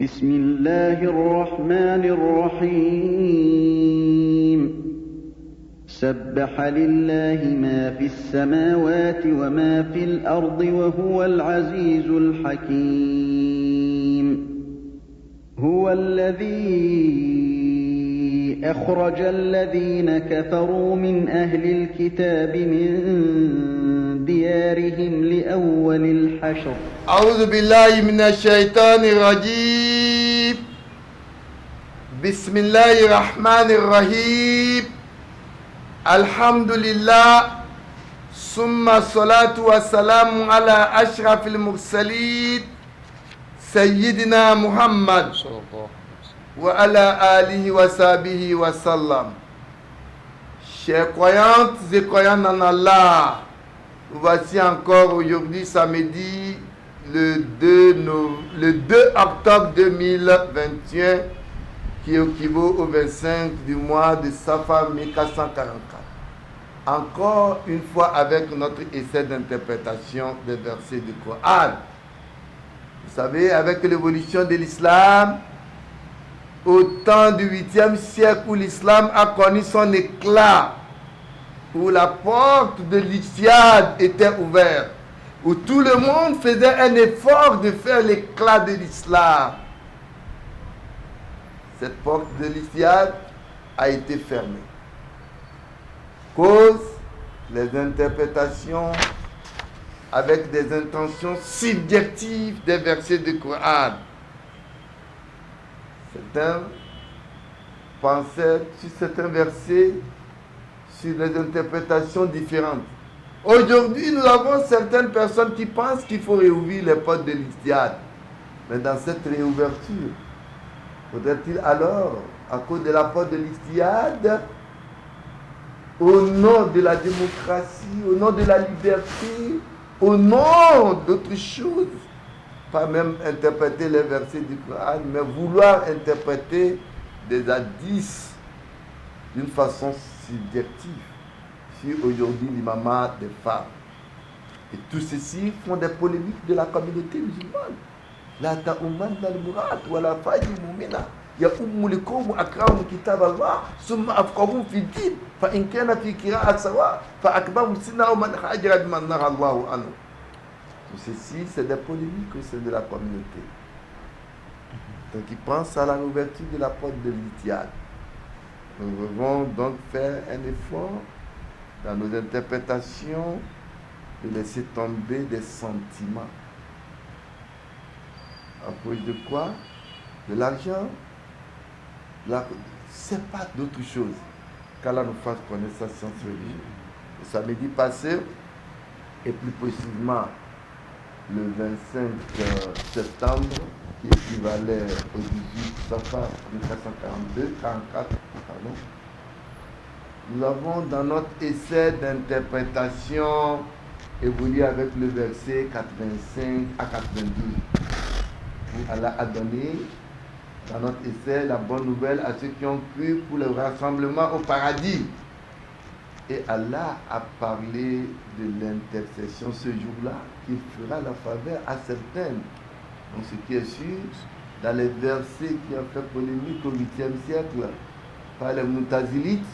بسم الله الرحمن الرحيم سبح لله ما في السماوات وما في الأرض وهو العزيز الحكيم هو الذي أخرج الذين كفروا من أهل الكتاب من ديارهم لأول الحشر أعوذ بالله من الشيطان الرجيم بسم الله الرحمن الرحيم الحمد لله ثم الصلاة والسلام على أشرف المرسلين سيدنا محمد وعلى آله وصحبه وسلم. Chers croyantes et croyants en Allah, voici encore aujourd'hui samedi le 2 octobre 2021 qui équivaut au 25 du mois de Safar 1444. Encore une fois avec notre essai d'interprétation des versets du Coran. Vous savez, avec l'évolution de l'islam, au temps du 8e siècle où l'islam a connu son éclat, où la porte de l'Ijtihad était ouverte, où tout le monde faisait un effort de faire l'éclat de l'islam. Cette porte de l'Ijtihad a été fermée. Cause les interprétations avec des intentions subjectives des versets du Coran. Certains pensaient sur certains versets sur les interprétations différentes. Aujourd'hui, nous avons certaines personnes qui pensent qu'il faut réouvrir les portes de l'Ijtihad. Mais dans cette réouverture, faudrait-il alors, à cause de la porte de l'Ijtihad, au nom de la démocratie, au nom de la liberté, au nom d'autres choses, pas même interpréter les versets du Coran, mais vouloir interpréter des hadiths d'une façon subjective sur aujourd'hui l'imama des femmes. Et tout ceci font des polémiques de la communauté musulmane. La ta'umman al-murad wa la faji mu'mina ya ummu likum akramu kitab Allah summa afqahum fi din fa in kana fi qira'at sawa fa akbaru sinna man hajara biman nara Allahu anhu. Tout ceci, c'est des polémiques au sein de la communauté. Donc, ils pensent à la réouverture de la porte de l'Ijtihad. Nous devons donc faire un effort dans nos interprétations de laisser tomber des sentiments. À cause de quoi? De l'argent. C'est pas d'autre chose qu'Allah nous fasse connaître sa science religieuse. Le samedi passé, et plus précisément le 25 septembre, qui équivalait au 18 Safar 1444, nous avons dans notre essai d'interprétation évolué avec le verset 85 à 92, où Allah a donné dans notre essai la bonne nouvelle à ceux qui ont cru pour le rassemblement au paradis. Et Allah a parlé de l'intercession ce jour-là, qu'il fera la faveur à certaines. Donc ce qui est sûr, dans les versets qui ont fait polémique au 8e siècle, par les Mu'tazilites,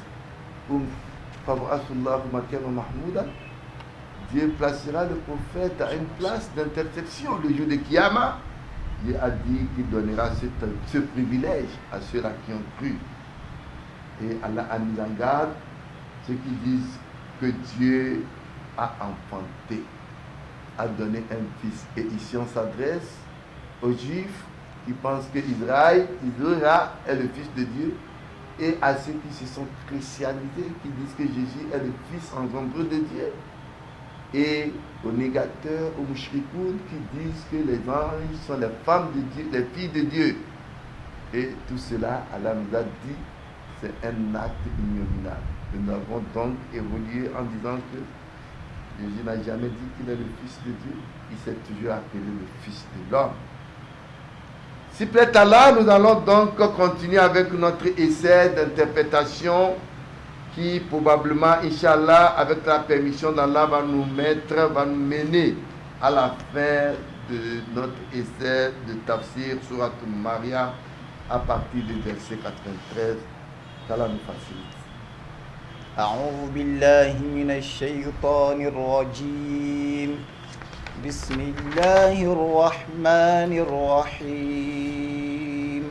Dieu placera le prophète à une place d'intercession le jour de Kiyama. Dieu a dit qu'il donnera ce privilège à ceux-là qui ont cru. Et Allah a mis en garde ceux qui disent que Dieu a enfanté, a donné un fils. Et ici on s'adresse aux Juifs qui pensent que Israël est le fils de Dieu, et à ceux qui se sont christianisés, qui disent que Jésus est le fils engendré de Dieu, et aux négateurs, aux mouchrikoun qui disent que les anges sont les femmes de Dieu, les filles de Dieu. Et tout cela, Allah nous a dit, c'est un acte ignominable. Nous avons donc évolué en disant que Jésus n'a jamais dit qu'il est le Fils de Dieu. Il s'est toujours appelé le Fils de l'homme. S'il plaît Allah, nous allons donc continuer avec notre essai d'interprétation qui probablement, Inch'Allah, avec la permission d'Allah, va nous mener à la fin de notre essai de Tafsir Surat Maryam à partir du verset 93. Qu'Allah nous facilite. أعوذ بالله من الشيطان الرجيم بسم الله الرحمن الرحيم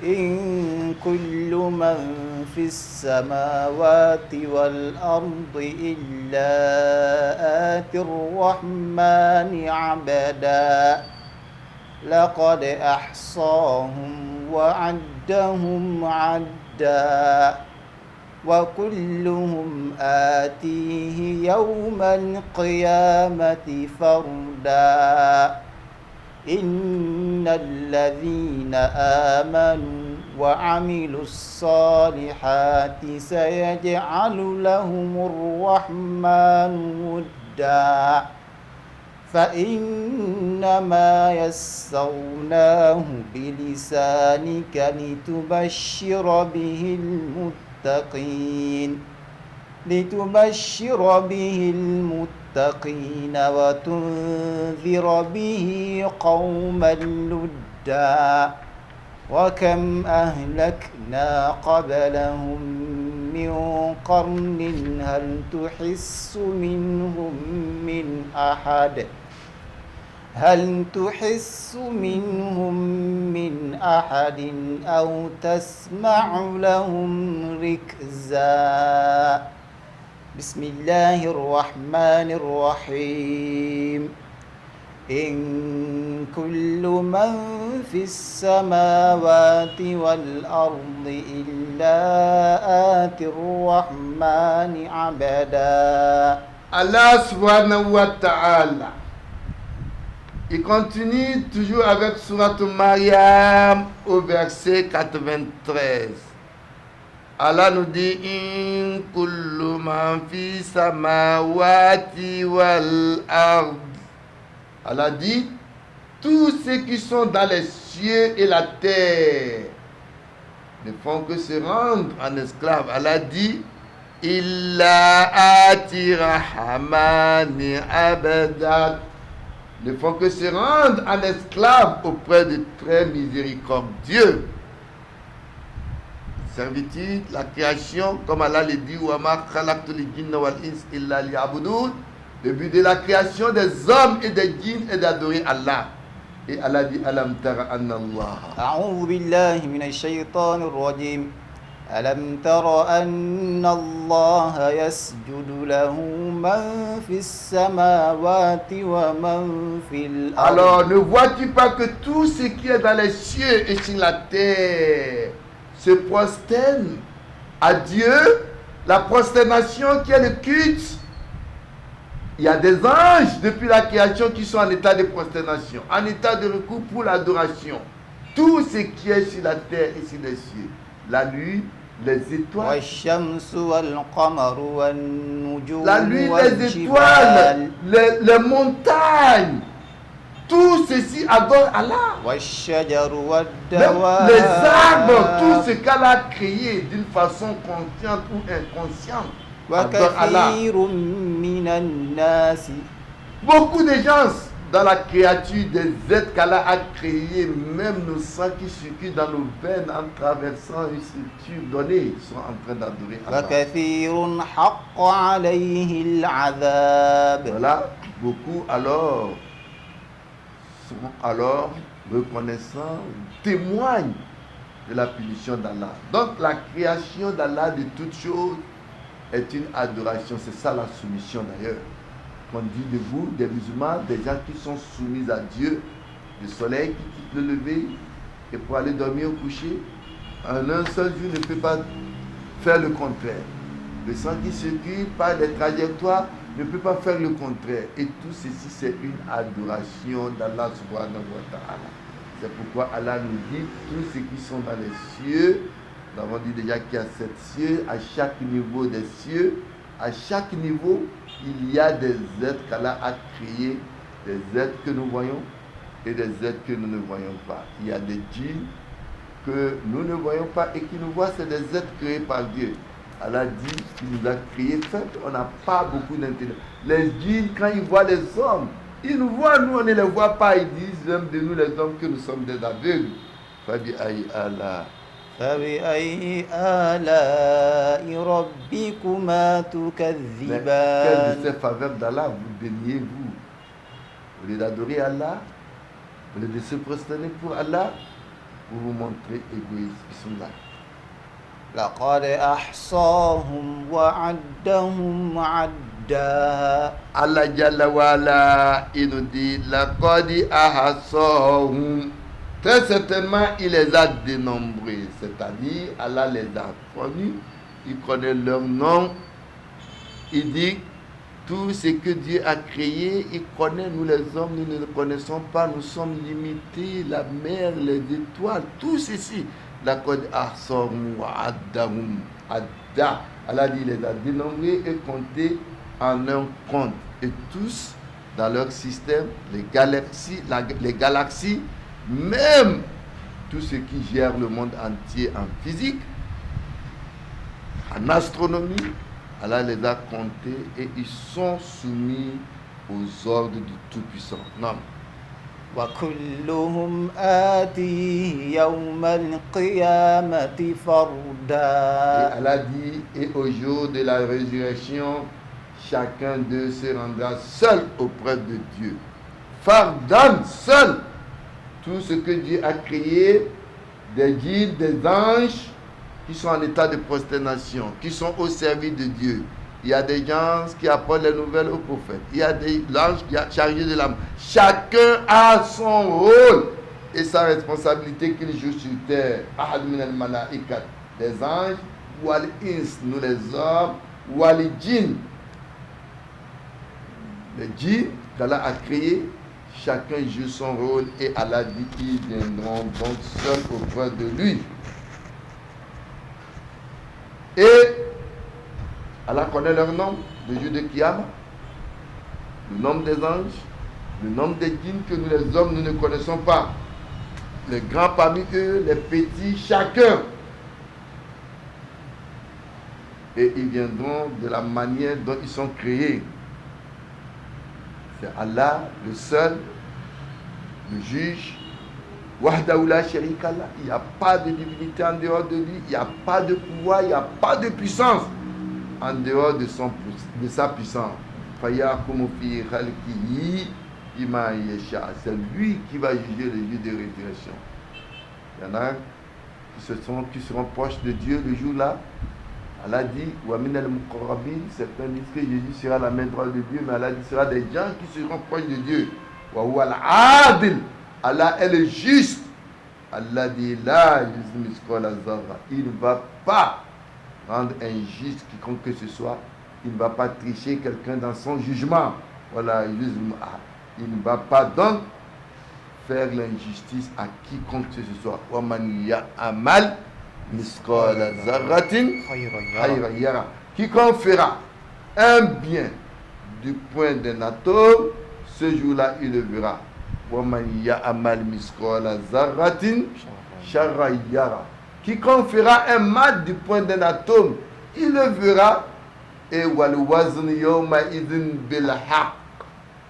إن كل من في السماوات والأرض إلا آتي الرحمن عبدا لقد أحصاهم وعدهم عدا وكلهم آتيه يوم القيامة فردا إن الذين آمنوا وعملوا الصالحات سيجعل لهم الرحمن ودا فإنما يسرناه بلسانك لتبشر به المتقين وتنذر به قوما لدا وكم أهلكنا قبلهم من قرن هل تحس منهم من أحد أو تسمع لهم ركزا بسم الله الرحمن الرحيم إن كل من في السماوات والأرض إلا آتي الرحمن عبدا. Allah subhanahu wa ta'ala, il continue toujours avec Surat Maryam au verset 93. Allah nous dit In kullu man fi samawati wal ard. Allah dit tous ceux qui sont dans les cieux et la terre ne font que se rendre en esclaves. Allah dit Illa ati rahmani abadat, ne font que se rendre en esclaves auprès de très miséricordieux. Servitude, la création, comme Allah le dit, le but de la création des hommes et des djinns est d'adorer Allah. Et Allah dit, Alam tara anna Allah. A'udhu billahi minash shaytanir rajim. ألم تر أن الله يسجد له من في السماوات ومن في الأرض. Alors ne vois-tu pas que tout ce qui est dans les cieux et sur la terre se prosterne à Dieu? La prosternation qui est le culte. Il y a des anges depuis la création qui sont en état de prosternation, en état de recours pour l'adoration. Tout ce qui est sur la terre et sur les cieux, la nuit, les étoiles, la nuit, les étoiles, les montagnes, tout ceci adore Allah. Les arbres, tout ce qu'Allah a créé d'une façon consciente ou inconsciente, adore Allah. Beaucoup de gens dans la créature des êtres qu'Allah a créés, même nos sangs qui circulent dans nos veines en traversant une structure donnée, sont en train d'adorer Allah. Voilà, beaucoup alors sont alors reconnaissants, témoignent de la punition d'Allah. Donc la création d'Allah de toutes choses est une adoration, c'est ça la soumission d'ailleurs. On dit de vous, des musulmans, des gens qui sont soumis à Dieu, le soleil qui quitte le lever et pour aller dormir au coucher, en un seul jour ne peut pas faire le contraire. Le sang qui circule par les trajectoires ne peut pas faire le contraire. Et tout ceci, c'est une adoration d'Allah subhanahu wa ta'ala. C'est pourquoi Allah nous dit, tous ceux qui sont dans les cieux, nous avons dit déjà qu'il y a 7 cieux, à chaque niveau des cieux, à chaque niveau, il y a des êtres qu'Allah a créés, des êtres que nous voyons et des êtres que nous ne voyons pas. Il y a des djinns que nous ne voyons pas et qui nous voient, c'est des êtres créés par Dieu. Allah dit qu'il nous a créés, certes, on n'a pas beaucoup d'intérêt. Les djinns, quand ils voient les hommes, Ils nous voient, nous on ne les voit pas. Ils disent même de nous les hommes que nous sommes des aveugles. Fabi aïe Allah. فبأي آلاء ربكما Mais quelle de تكذبان ces faveurs d'Allah vous déniez-vous? Au lieu d'adorer Allah, au lieu de se prosterner pour Allah, vous vous montrez égoïstes. Bismillah. لقد أحصاهم وعدهم عدا Allah Jalla wa Ala, il nous dit, Laqadi ahasahum. Très certainement, il les a dénombrés. C'est-à-dire, Allah les a connus, il connaît leur nom. Il dit, tout ce que Dieu a créé, il connaît. Nous les hommes, nous ne le connaissons pas. Nous sommes limités. La mer, les étoiles, tout ceci. Laqad ahsahum wa addahum adda. Allah dit, il les a dénombrés et comptés en un compte. Et tous, dans leur système, les galaxies, même tout ce qui gère le monde entier en physique, en astronomie, Allah les a comptés et ils sont soumis aux ordres du Tout-Puissant. Non. وكلهم آتيه يوم القيامة Et فردا Allah dit, et au jour de la résurrection, chacun d'eux se rendra seul auprès de Dieu. Fardan, seul. Tout ce que Dieu a créé, des guides, des anges, qui sont en état de prosternation, qui sont au service de Dieu. Il y a des gens qui apportent les nouvelles aux prophètes. Il y a des anges qui sont chargés de l'âme. Chacun a son rôle et sa responsabilité qu'il joue sur terre. Ahad min al-mala'ikat, des anges, ou al-ins, nous les hommes, ou al-djinn. Les djinns qu'Allah a créés, chacun joue son rôle et Allah dit qu'ils viendront donc seuls auprès de lui. Et Allah connaît leur nom, le jour de Kiyama, le nombre des anges, le nombre des djinns que nous les hommes nous ne connaissons pas. Les grands parmi eux, les petits, chacun. Et ils viendront de la manière dont ils sont créés. C'est Allah, le seul, le juge. Wahdahu la sharika lah. Il n'y a pas de divinité en dehors de lui. Il n'y a pas de pouvoir, il n'y a pas de puissance en dehors de sa puissance. Fayakumu fi khalqihi bima yasha. C'est lui qui va juger le jour de résurrection. Il y en a qui seront proches de Dieu le jour-là. Allah dit, wa min al-muqarrabin, certains disent que Jésus sera la main droite de Dieu, mais Allah dit, sera des gens qui seront proches de Dieu. Wa huwa al-adil. Allah est le juste. Allah dit, la yuzmi misqala zarra. Il ne va pas rendre injuste quiconque que ce soit. Il ne va pas tricher quelqu'un dans son jugement. Voilà, il ne va pas donc faire l'injustice à quiconque que ce soit. Wa man ya'mal misqala zarratin khayran yara. Quiconque fera un bien du point d'un atome, ce jour-là il le verra. Wa man ya'mal misqala zarratin sharran yara. Quiconque fera un mal du point d'un atome, il le verra. Et wal wazn yawma idhin bil haqq.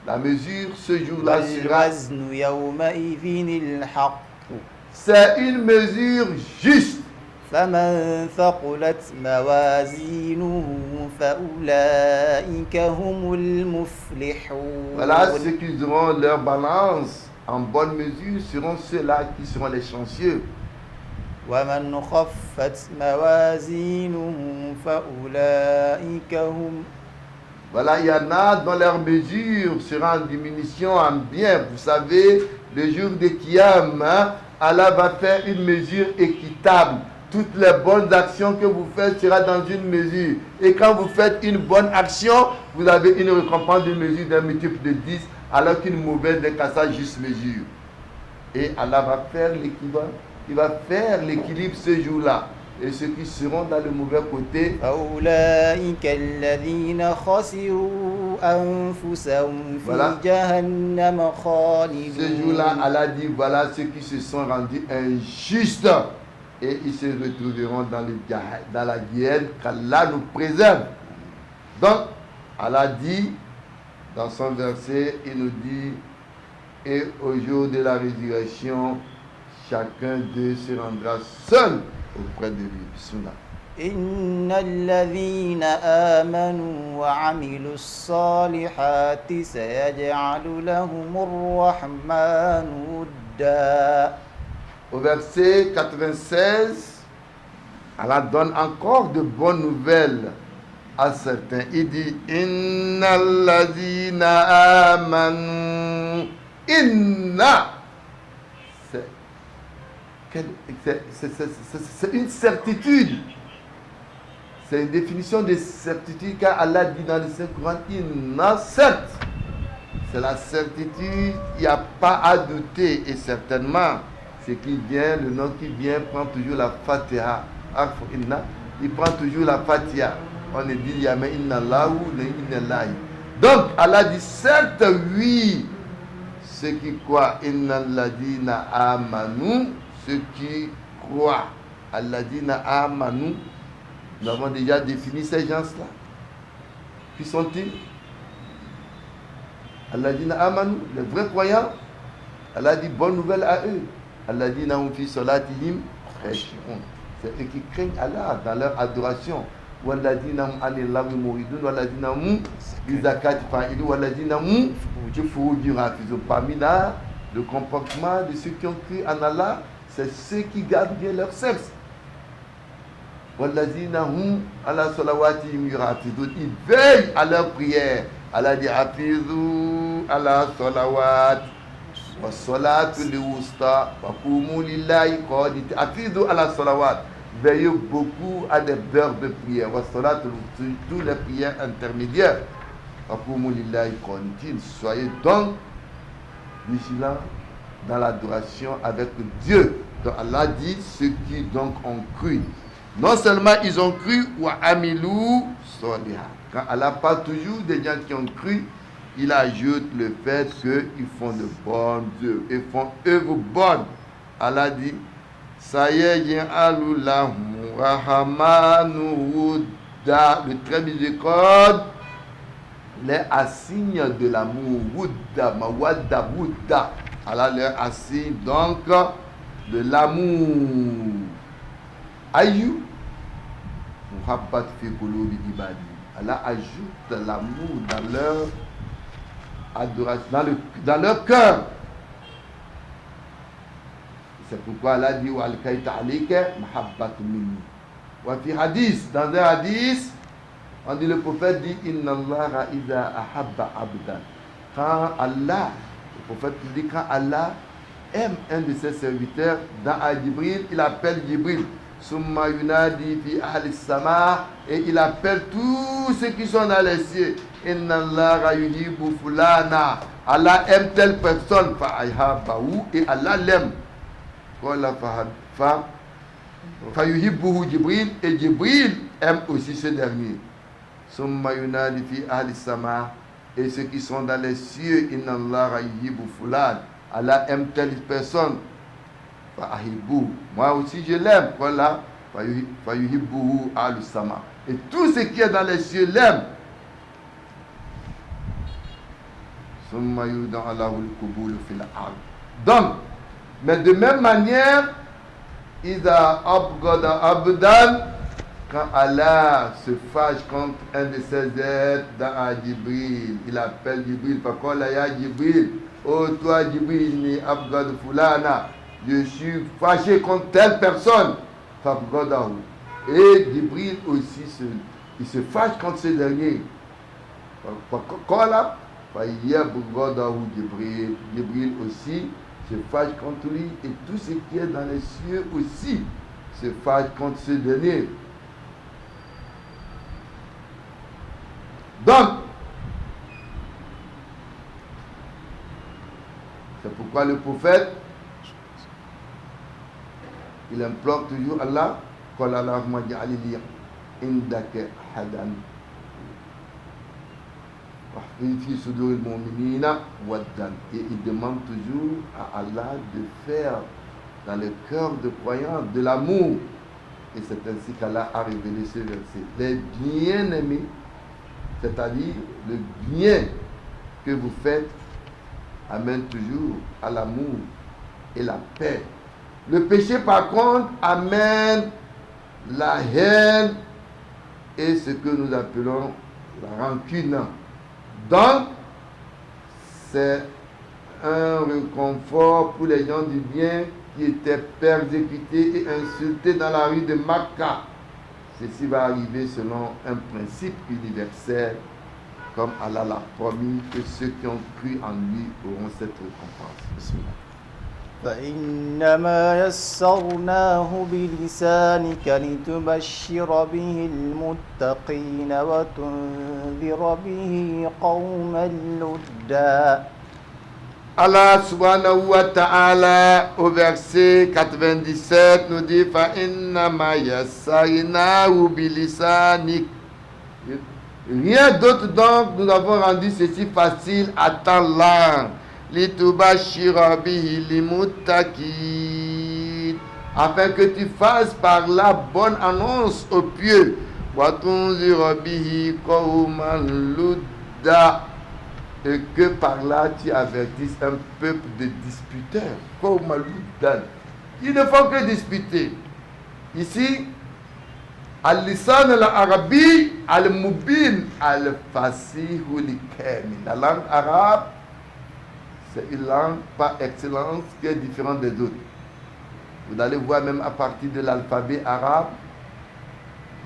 La mesure ce jour-là sera. والوزن يومئذ الحق C'est une mesure juste. فمن ثقلت موازينه فأولئك هم المفلحون Voilà, ceux qui auront leur balance en bonne mesure seront ceux-là qui seront les chanceux. ومن خفت موازينه فأولئك هم Voilà, il y en a dont leur mesure sera en diminution en bien. Vous savez, le jour de Kiyam, Allah va faire une mesure équitable. Toutes les bonnes actions que vous faites sera dans une mesure. Et quand vous faites une bonne action, vous avez une récompense d'une mesure d'un multiple de 10, alors qu'une mauvaise n'est qu'à sa juste mesure. Et Allah va faire l'équilibre. Il va faire l'équilibre ce jour-là. Et ceux qui seront dans le mauvais côté, فأولئك الذين خسروا أنفسهم في Voilà. جهنم ce خالدون jour-là, Allah dit, voilà ceux qui se sont rendus injustes. Et ils se retrouveront dans la guerre qu'Allah nous préserve. Donc, Allah dit, dans son verset, il nous dit, et au jour de la résurrection, chacun d'eux se rendra seul auprès de lui. Bismillah. إن الذين آمنوا وعملوا الصالحات سيجعل لهم الرحمن ودا. Au verset 96, Allah donne encore de bonnes nouvelles à certains. Il dit Inna alladhina amanu. Inna. C'est une certitude. C'est une définition de certitude car Allah dit dans le Saint-Coran Inna, certes. C'est la certitude, il n'y a pas à douter. Et certainement, ce qui vient, le nom qui vient prend toujours la Fatiha. Inna, il prend toujours la Fatiha. On ne dit jamais Inna Allahu, Inna Allahi. Donc, Allah dit certes, oui, ceux qui croient, Inna alladhina amanu, ceux qui croient, alladhina amanu, nous avons déjà défini ces gens-là. Qui sont-ils? Alladhina amanu, les vrais croyants. Allah dit bonne nouvelle à eux. Alladhina hum fi salatihim khashi'un. C'est eux qui craignent Allah dans leur adoration. Walladhina hum anil lagwi muridun, walladhina hum bi zakati fa'ilun, walladhina hum fi furujihim hafizun. Parmi là, le comportement de ceux qui ont cru en Allah, c'est ceux qui gardent bien leur sexe. Walladhina hum ala salawatihim yuhafizun. Ils veillent à leur prière. Allah dit hafizu ala salawat wa salatu li wusta wa qumu lillahi qanitin. Hafizu ala salawat. Veillez beaucoup à des heures de prière. Wa salatu, surtout les prières intermédiaires. Wa qumu lillahi qanitin. Soyez donc vigilants dans l'adoration avec Dieu. Donc Allah dit ceux qui donc ont cru. Non seulement ils ont cru, wa amilou soliha. Quand Allah parle toujours des gens qui ont cru, il ajoute le fait qu'ils font de bonnes œuvres. Ils font œuvres bonnes. Allah dit, ça y est, ya'alullahu rahamanu wudda, le très miséricorde, les assigne de l'amour. Wudda, mawadda, wudda. Allah leur assigne donc de l'amour. Ayou, muhabbat fi qulubi ibadi. Allah ajoute l'amour dans leur adoration, dans leur cœur. C'est pourquoi Allah dit wa al-kaita alayka muhabbat minni. Wa fi hadith, dans un hadith, on dit le prophète dit inna Allah iza ahabba abdan. Quand Allah, le prophète dit quand Allah aime un de ses serviteurs, dans Jibril, il appelle Jibril. Summa yunadi fi ahli sama, et il appelle tous ceux qui sont dans les cieux. Inna Allah yuhibbu fulana. Allah aime telle personne. Fa ayhabahu, et Allah l'aime. Qala fa yuhibbuhu Jibril, et Jibril aime aussi ce dernier. Summa yunadi fi ahli sama, et ceux qui sont dans les cieux. Inna Allah yuhibbu fulana. Allah aime telle personne. Moi aussi je l'aime. Voilà. Et tout ce qui est dans les cieux l'aime. Donc, mais de même manière, quand Allah se fâche contre un de ses êtres dans Jibril, il appelle Jibril, Jibril, oh toi Jibril, ni abgad fulana. Je suis fâché contre telle personne. Et Jibril aussi, il se fâche contre ce dernier. Jibril aussi se fâche contre lui. Et tout ce qui est dans les cieux aussi se fâche contre ce dernier. Donc, c'est pourquoi le prophète, il implore toujours Allah, et il demande toujours à Allah de faire dans le cœur de croyants de l'amour. Et c'est ainsi qu'Allah a révélé ce verset. Les bien-aimés, c'est-à-dire le bien que vous faites amène toujours à l'amour et la paix. Le péché, par contre, amène la haine et ce que nous appelons la rancune. Donc, c'est un réconfort pour les gens du bien qui étaient persécutés et insultés dans la rue de Makka. Ceci va arriver selon un principe universel, comme Allah l'a promis, que ceux qui ont cru en lui auront cette récompense. Bismillah. فإنما يسرناه بلسانك لتبشر به المتقين وتنذر به قوما لدا. Allah subhanahu wa ta'ala au verset 97 nous dit فَإِنَّمَا يَسَّرْنَاهُ بِلِسَانِكَ. Rien d'autre donc nous avons rendu ceci facile à ta langue. لِتُبَشِّرَ بِهِ الْمُتَّقِينَ, afin que tu fasses par la bonne annonce aux pieux. وَتُنذِرَ بِهِ قَوْمًا لُدًّا, et que par là tu avertisses un peuple de disputeurs. قَوْمًا لُدًّا, ils ne font que disputer. Ici, al-lisan al-arabi al-mubin al-fasih al-kamil. La langue arabe, c'est une langue par excellence qui est différente des autres. Vous allez voir même à partir de l'alphabet arabe,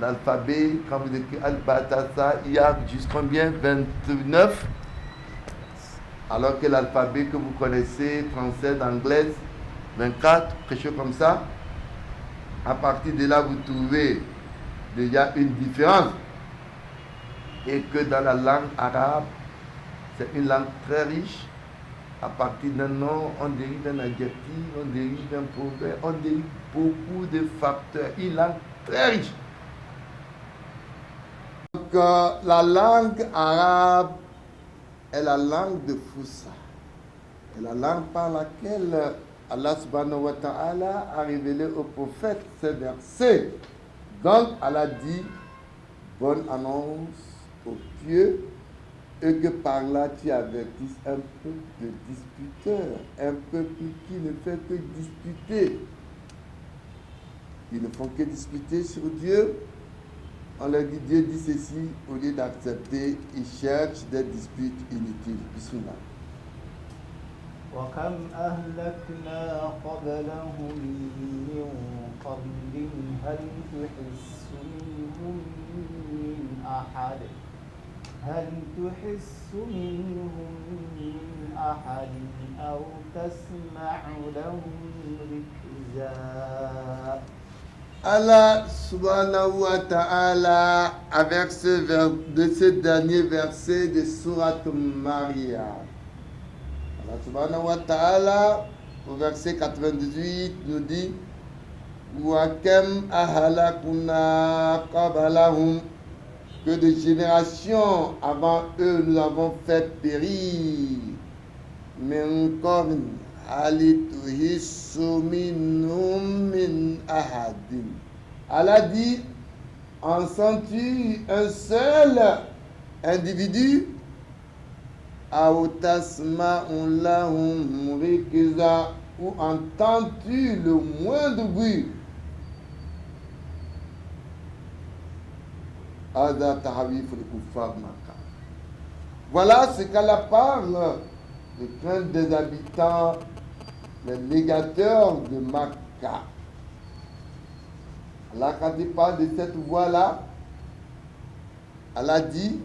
l'alphabet, quand vous écrivez al-batasa, il y a jusqu'à combien? 29. Alors que l'alphabet que vous connaissez, français, anglais, 24, quelque chose comme ça. À partir de là, vous trouvez déjà une différence. Et que dans la langue arabe, c'est une langue très riche. À partir d'un nom, on dérive d'un adjectif, on dérive d'un proverbe, on dérive beaucoup de facteurs. Une langue très riche. Donc, la langue arabe est la langue de Foussa. C'est la langue par laquelle Allah subhanahu wa ta'ala a révélé au prophète ces versets. Donc, Allah dit, bonne annonce aux pieux, et que par là tu avertisses un peuple de disputeurs, un peuple qui ne fait que disputer. Ils ne font que disputer sur Dieu. On leur dit, Dieu dit ceci, au lieu d'accepter, ils cherchent des disputes inutiles. Bismillah. وكم أهلكنا قبلهم من قرن هل تحس منهم من أحد أو تسمع لهم ركزا. Allah subhanahu wa ta'ala, avec ce dernier verset de Sourate Maryam, Allah subhanahu wa ta'ala, au verset 98, nous dit وَكَمْ أَهْلَكْنَا قَبْلَهُمْ, que de générations avant eux nous avons fait périr. مِنْ قَرْنٍ هَلْ تُحِسُّ مِنْهُمْ مِنْ أَحَدٍ. Allah dit, en sens-tu un seul individu? أَوْ تَسْمَعُ لَهُمْ رِكْزًا, ou entends-tu le moindre bruit? هذا تحويف الكفار مكة. Voilà ce qu'Allah parle de crainte des habitants, les négateurs de Makka. Allah, quand il parle de cette voix-là, Allah dit,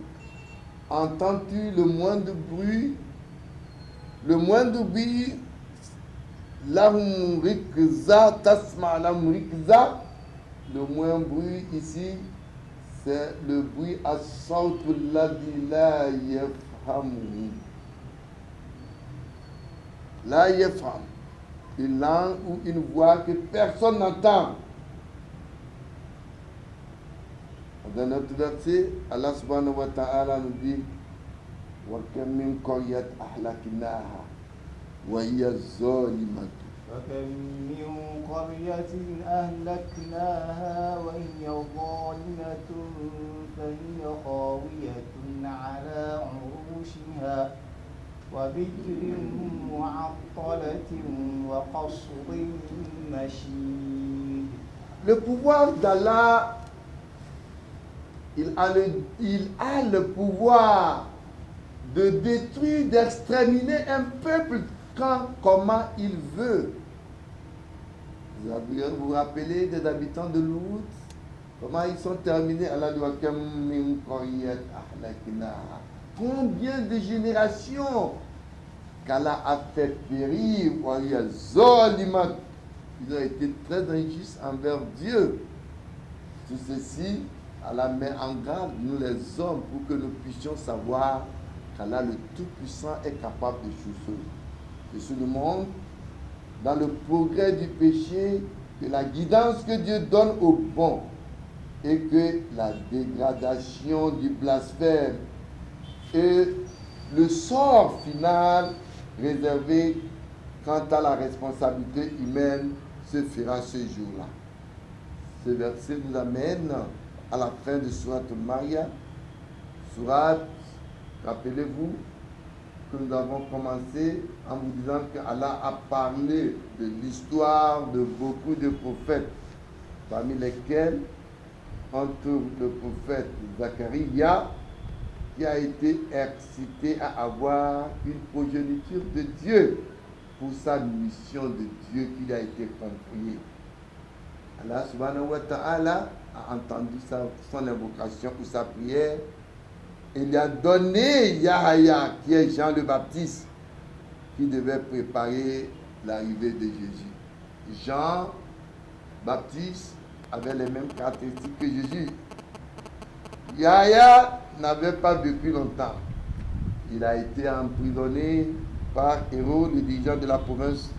entends-tu le moindre bruit? Le moindre bruit, lahum rikza, tasma lahum rikza. Le moindre bruit ici, c'est le bruit as-sawtul ladhi la yafhamu. La yafham, une langue ou une voix que personne n'entend. Dans notre verset, Allah subhanahu wa ta'ala nous dit وَكَمْ مِنْ قَرْيَةٍ أَهْلَكْنَاهَا وَهِيَ ظَالِمَةٌ. وكم من قرية أهلكناها وهي ظالمة فهي خاوية على عروشها وبكر معطلة وقصر مشيد. Le pouvoir d'Allah, il a le pouvoir de détruire, d'exterminer un peuple quand, comment il veut. Vous vous rappelez des habitants de Lout? Comment ils sont terminés? Allah dit, combien de générations qu'Allah a fait périr? Ils ont été très injustes envers Dieu. Tout ceci, Allah met en garde nous les hommes pour que nous puissions savoir qu'Allah le Tout-Puissant est capable de choses. Et sur le monde, dans le progrès du péché, que la guidance que Dieu donne aux bons et que la dégradation du blasphème et le sort final réservé quant à la responsabilité humaine se fera ce jour-là. Ce verset nous amène à la fin de Surat al-Maryam. Surat, rappelez-vous que nous avons commencé en vous disant qu'Allah a parlé de l'histoire de beaucoup de prophètes, parmi lesquels on trouve le prophète Zacharie, qui a été excité à avoir une progéniture de Dieu pour sa mission de Dieu qu'il a été confiée. Allah subhanahu wa ta'ala a entendu son invocation ou sa prière. Il lui a donné Yahya, qui est Jean le Baptiste, qui devait préparer l'arrivée de Jésus. Jean Baptiste avait les mêmes caractéristiques que Jésus. Yahya n'avait pas vécu longtemps. Il a été emprisonné par Hérode, le dirigeant de la province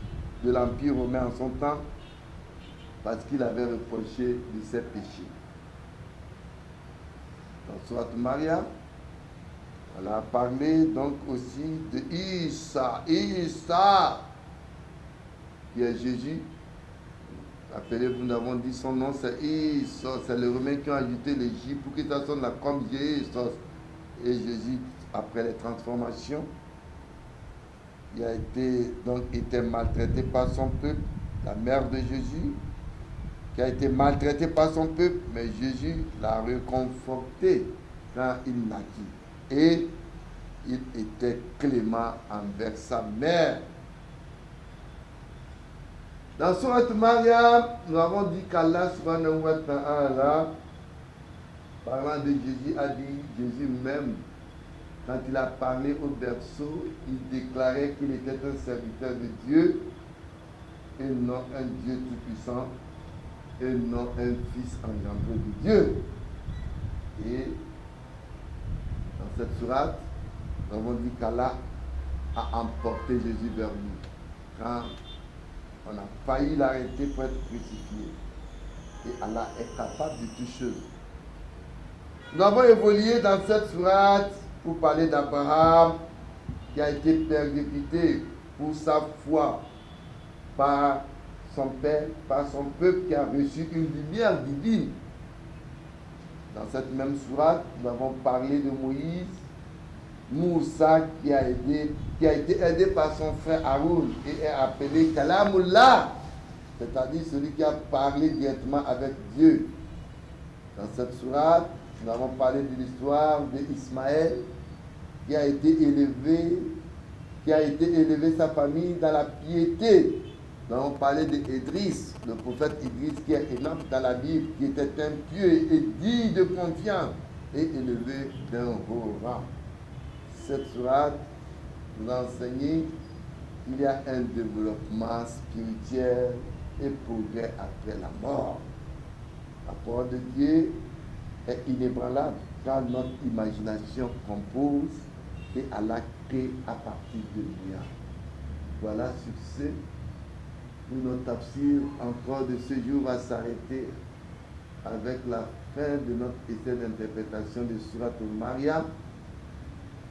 de l'Empire romain en son temps, parce qu'il avait reproché de ses péchés. Dans Surat Maryam, on a parlé donc aussi de Isa, qui est Jésus. Rappelez-vous, nous avons dit son nom, c'est Isa. C'est les Romains qui ont ajouté le J pour que ça sonne là comme Jésus. Et Jésus, après les transformations, il a été maltraité par son peuple. La mère de Jésus, qui a été maltraitée par son peuple, mais Jésus l'a réconforté quand il naquit. Et il était clément envers sa mère. Dans Surat Maryam, nous avons dit qu'Allah subhanahu wa ta'ala, parlant de Jésus, a dit, Jésus même, quand il a parlé au berceau, il déclarait qu'il était un serviteur de Dieu et non un Dieu tout-puissant et non un fils engendré de Dieu. Et dans cette sourate, nous avons dit qu'Allah a emporté Jésus vers lui. Quand on a failli l'arrêter pour être crucifié. Et Allah est capable de toutes choses. Nous avons évolué dans cette sourate pour parler d'Abraham qui a été persécuté pour sa foi par son père, par son peuple qui a reçu une lumière divine. Dans cette même sourate, nous avons parlé de Moïse, Moussa qui a été aidé par son frère Haroun et est appelé Kalamullah, c'est-à-dire celui qui a parlé directement avec Dieu. Dans cette sourate, nous avons parlé de l'histoire d'Ismaël qui a été élevé sa famille dans la piété. Nous avons parlé d'Idris, le prophète Idris qui est énorme dans la Bible, qui était impieux et digne de confiance et élevé d'un haut rang. Cette sourate nous a enseigné qu'il y a un développement spirituel et progrès après la mort. La parole de Dieu est inébranlable car notre imagination compose et Allah crée à partir de rien. Voilà sur ce, notre tafsir encore de ce jour va s'arrêter avec la fin de notre essai d'interprétation de Surat al-Maryam.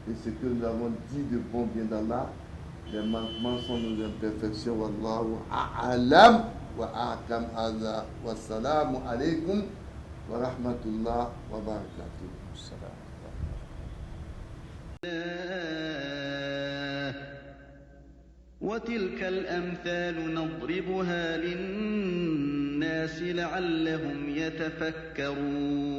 Et ce que nous avons dit de bon bien d'Allah, les manquements sont nos imperfections. Wallahu a'lam wa a'kam hadha wa salamu alaykum wa rahmatullah wa barakatuh. وتلك الأمثال نضربها للناس لعلهم يتفكرون